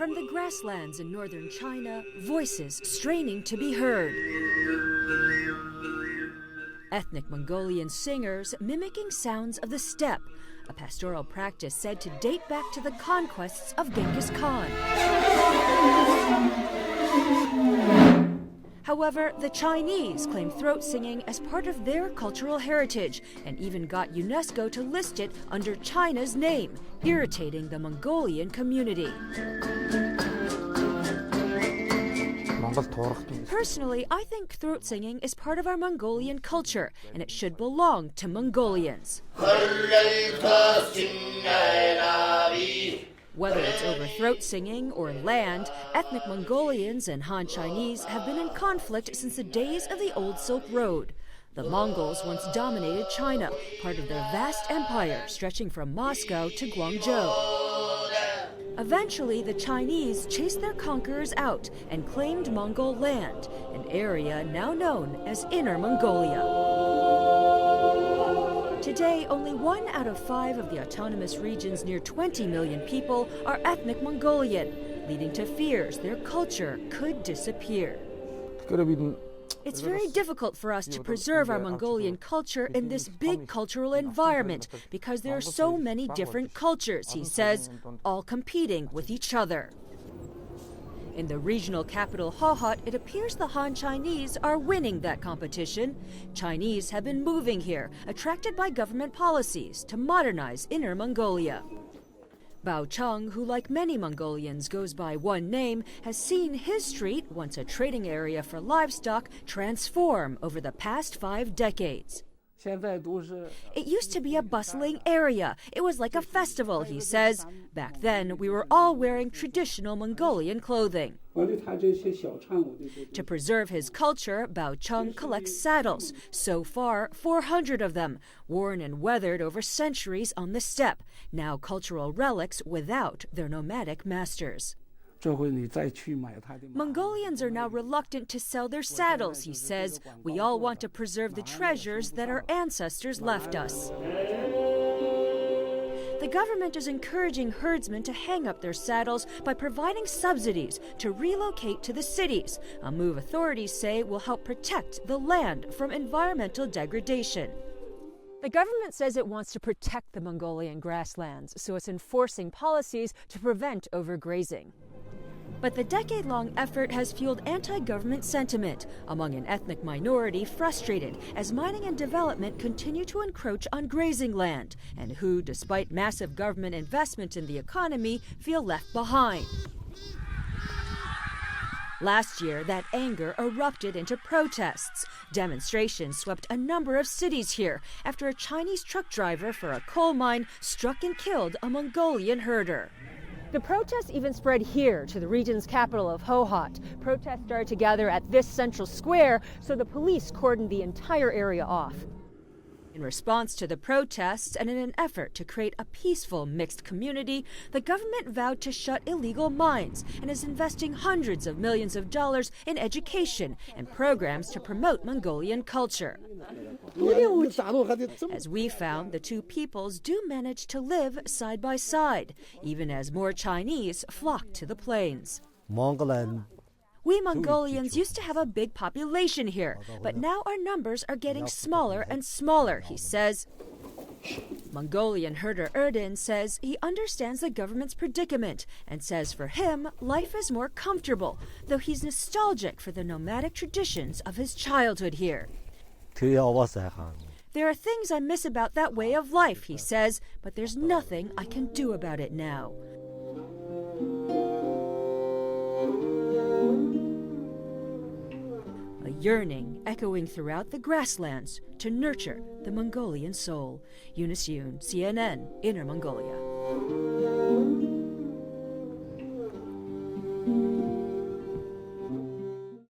From the grasslands in northern China, voices straining to be heard. Ethnic Mongolian singers mimicking sounds of the steppe, a pastoral practice said to date back to the conquests of Genghis Khan. However, the Chinese claim throat singing as part of their cultural heritage and even got UNESCO to list it under China's name, irritating the Mongolian community. Personally, I think throat singing is part of our Mongolian culture, and it should belong to Mongolians. Whether it's over throat singing or land, ethnic Mongolians and Han Chinese have been in conflict since the days of the old Silk Road. The Mongols once dominated China, part of their vast empire stretching from Moscow to Guangzhou. Eventually, the Chinese chased their conquerors out and claimed Mongol land, an area now known as Inner Mongolia. Today, only 1 out of 5 of the autonomous region's near 20 million people are ethnic Mongolian, leading to fears their culture could disappear. It's very difficult for us to preserve our Mongolian culture in this big cultural environment because there are so many different cultures, he says, all competing with each other. In the regional capital Hohhot, it appears the Han Chinese are winning that competition. Chinese have been moving here, attracted by government policies to modernize Inner Mongolia. Bao Cheng, who like many Mongolians goes by one name, has seen his street, once a trading area for livestock, transform over the past 5 decades. It used to be a bustling area. It was like a festival, he says. Back then, we were all wearing traditional Mongolian clothing. To preserve his culture, Bao Cheng collects saddles. So far, 400 of them, worn and weathered over centuries on the steppe, now cultural relics without their nomadic masters. Mongolians are now reluctant to sell their saddles, he says. We all want to preserve the treasures that our ancestors left us. The government is encouraging herdsmen to hang up their saddles by providing subsidies to relocate to the cities, a move authorities say will help protect the land from environmental degradation. The government says it wants to protect the Mongolian grasslands, so it's enforcing policies to prevent overgrazing. But the decade-long effort has fueled anti-government sentiment among an ethnic minority frustrated as mining and development continue to encroach on grazing land, and who, despite massive government investment in the economy, feel left behind. Last year, that anger erupted into protests. Demonstrations swept a number of cities here after a Chinese truck driver for a coal mine struck and killed a Mongolian herder. The protests even spread here to the region's capital of Hohhot. Protests started to gather at this central square, so the police cordoned the entire area off. In response to the protests and in an effort to create a peaceful mixed community, the government vowed to shut illegal mines and is investing hundreds of millions of dollars in education and programs to promote Mongolian culture. As we found, the two peoples do manage to live side by side, even as more Chinese flock to the plains. We Mongolians used to have a big population here, but now our numbers are getting smaller and smaller, he says. Mongolian herder Erdin says he understands the government's predicament and says for him, life is more comfortable, though he's nostalgic for the nomadic traditions of his childhood here. There are things I miss about that way of life, he says, but there's nothing I can do about it now. A yearning echoing throughout the grasslands to nurture the Mongolian soul. Eunice Yoon, CNN, Inner Mongolia.